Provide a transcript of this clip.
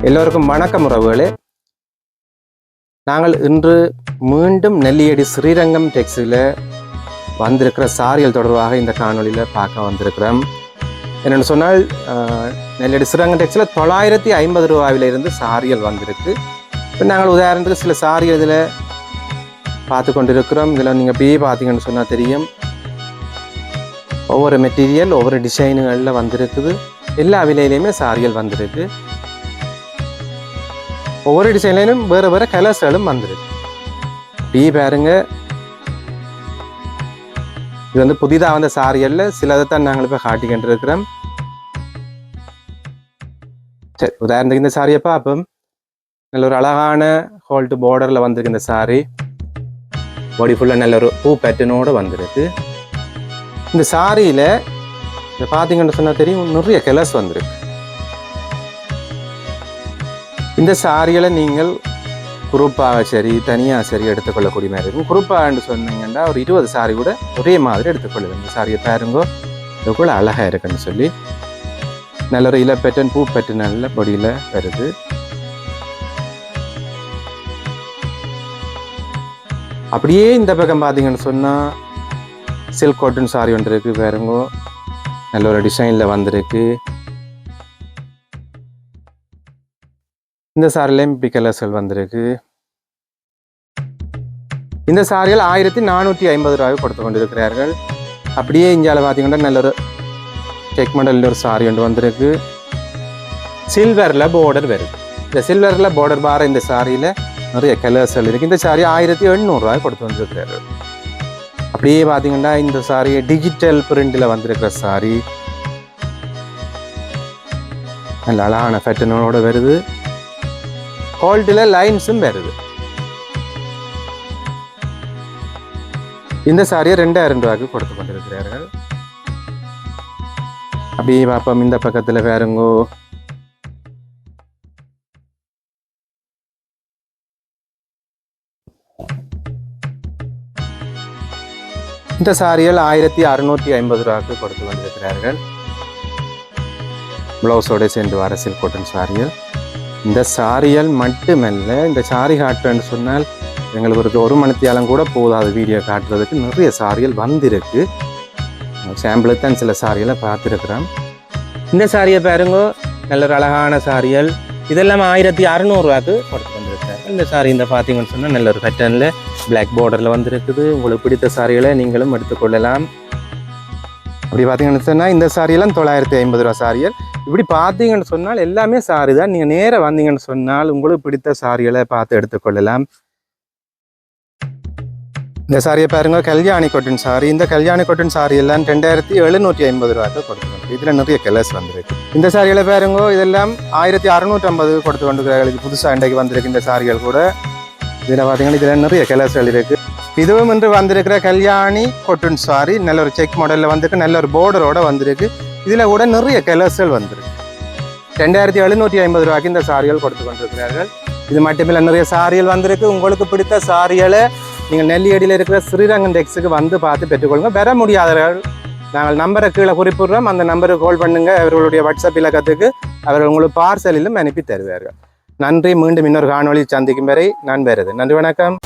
எல்லோருக்கும் வணக்கம் உறவுகளே. நாங்கள் இன்று மீண்டும் நெல்லியடி ஸ்ரீரங்கம் டெக்ஸில் வந்திருக்கிற சாரியல் தொடர்பாக இந்த காணொலியில் பார்க்க வந்திருக்கிறோம். என்னென்னு சொன்னால் நெல்லியடி ஸ்ரீரங்கம் டெக்ஸில் 950 ரூபாயிலிருந்து சாரியல் வந்திருக்கு. இப்போ நாங்கள் உதாரணத்துக்கு சில சாரியல் இதில் பார்த்து கொண்டிருக்கிறோம். இதில் நீங்கள் அப்படியே பார்த்தீங்கன்னு சொன்னால் தெரியும், ஒவ்வொரு மெட்டீரியல் ஒவ்வொரு டிசைனுகளில் வந்திருக்குது. எல்லா விலையிலையுமே சாரியல் வந்திருக்கு. ஒவ்வொரு டிசைன்லையும் வேறு வேறு கலர்ஸ்களும் வந்துருக்கு. அப்படியே பாருங்க, இது வந்து புதிதாக வந்த சாரியல்ல சிலதை தான் நாங்கள் இப்போ காட்டிக்கிட்டு இருக்கிறோம். சரி, உதாரணத்துக்கு இந்த சாரியை பார்ப்போம். நல்ல ஒரு அழகான ஹோல்ட்டு பார்டரில் வந்திருக்கு. இந்த சாரி பாடி ஃபுல்லாக நல்ல ஒரு பூ பேட்டர்னோடு வந்திருக்கு. இந்த சாரியில் இதை பார்த்தீங்கன்னு சொன்னால் தெரியும், நிறைய கலர்ஸ் வந்திருக்கு. இந்த சாரிகளை நீங்கள் குரூப்பாக சரி தனியாக சரி எடுத்துக்கொள்ளக்கூடிய மாதிரி இருக்கும். குரூப்பாகன்னு சொன்னீங்கன்னா ஒரு 20 சாரி கூட ஒரே மாதிரி எடுத்துக்கொள்ளுது. இந்த சாரியை பாருங்கோ, இதுக்குள்ள அழகாக இருக்குன்னு சொல்லி நல்ல ஒரு இலை பேட்டர்ன் பூ பேட்டர்ன் நல்ல பொடியில் வருது. அப்படியே இந்த பக்கம் பார்த்தீங்கன்னு சொன்னால் சில்க் காட்டன் சாரி ஒன்று இருக்குது பாருங்கோ, நல்ல ஒரு டிசைனில் வந்திருக்கு. இந்த சாரிலையும் இப்படி கலர்ஸ்கள் வந்திருக்கு. இந்த சாரிகள் 1450 ரூபாய்க்கு கொடுத்து கொண்டிருக்கிறார்கள். அப்படியே இந்தியாவில் பார்த்தீங்கன்னா நல்ல ஒரு செக் மாடலில் ஒரு சாரி ஒன்று வந்திருக்கு. சில்வரில் பார்டர் வருது. இந்த சில்வரில் பார்டர் பார இந்த சாரியில் நிறைய கலர்ஸ்கள் இருக்குது. இந்த சாரி 1800 ரூபாய்க்கு கொடுத்து வந்துருக்கிறார்கள். அப்படியே பார்த்தீங்கன்னா இந்த சாரி டிஜிட்டல் பிரிண்டில் வந்திருக்கிற சாரி நல்ல அழகான பேட்டர்னோட வருது. கோல்டில் லைன்ஸும் வருது. இந்த சாரியை 2000 ரூபாய்க்கு கொடுத்து கொண்டிருக்கிறார்கள். அப்படியே பார்ப்போம் இந்த பக்கத்தில் வேறுங்கோ. இந்த சாரிகள் 1650 ரூபாய்க்கு கொடுத்து கொண்டிருக்கிறார்கள். பிளவுஸோடு சேர்ந்து வர சில்க் காட்டன் சாரிகள். இந்த சாரியல் மட்டுமல்ல, இந்த சாரி காட்டுன்னு சொன்னால் எங்களுக்கு ஒரு மணித்தியாலம் கூட போதாது வீடியோ காட்டுறதுக்கு. நிறைய சாரியல் வந்திருக்கு. சாம்பிளுக்கு தான் சில சாரிகளை பார்த்துருக்குறோம். இந்த சாரியை பாருங்க, நல்ல ஒரு அழகான சாரியல். இதெல்லாம் 1600 ரூபாய்க்கு கொடுத்து வந்திருக்காரு. இந்த சாரி இந்த பார்த்தீங்கன்னு சொன்னால் நல்ல ஒரு பேட்டர்னில் பிளாக் பார்டரில் வந்திருக்குது. உங்களுக்கு பிடித்த சாரிகளை நீங்களும் எடுத்துக்கொள்ளலாம். அப்படி பார்த்தீங்கன்னு சொன்னால் இந்த சாரியெல்லாம் 950 ரூபா சாரியல். இப்படி பார்த்தீங்கன்னு சொன்னால் எல்லாமே சாரி தான். நீங்கள் நேராக வந்தீங்கன்னு சொன்னால் உங்களுக்கு பிடித்த சாரிகளை பார்த்து எடுத்துக்கொள்ளலாம். இந்த சாரியை பாருங்க, கல்யாணி காட்டன் சாரி. இந்த கல்யாணி காட்டன் சாரி எல்லாம் 2750 ரூபாய்க்கு கொடுத்துருக்கோம். இதில் நிறைய கலர்ஸ் வந்திருக்கு. இந்த சாரிகளை பாருங்க, இதெல்லாம் 1650 கொடுத்து கொண்டிருக்கிறார்கள். இது புதுசாக இன்றைக்கு வந்திருக்கு இந்த சாரிகள் கூட. இதில் பார்த்தீங்கன்னா இதில் நிறைய கலர்ஸ்கள் இருக்குது. இதுவும் இன்று வந்திருக்கிற கல்யாணி காட்டன் சாரி நல்ல ஒரு செக் மாடலில் வந்திருக்கு. நல்ல ஒரு பார்டரோட வந்திருக்கு. இதில் கூட நிறைய கலர்ஸ்கள் வந்திருக்கு. 2750 ரூபாய்க்கு இந்த சாரிகள் கொடுத்து கொண்டிருக்கிறார்கள். இது மட்டுமில்லை, நிறைய சாரிகள் வந்திருக்கு. உங்களுக்கு பிடித்த சாரிகளை நீங்கள் நெல்லியடியில் இருக்கிற ஸ்ரீரங்கம் டெக்ஸுக்கு வந்து பார்த்து பெற்றுக்கொள்ளுங்க. பெற முடியாதவர்கள் நாங்கள் நம்பரை கீழே குறிப்பிடுறோம். அந்த நம்பருக்கு கால் பண்ணுங்கள். அவர்களுடைய வாட்ஸ்அப் இலக்கத்துக்கு அவர்கள் உங்களுக்கு பார்சலிலும் அனுப்பி தருவார்கள். நன்றி. மீண்டும் இன்னொரு காணொளி சந்திக்கும் வரை நான் பெறுது. நன்றி, வணக்கம்.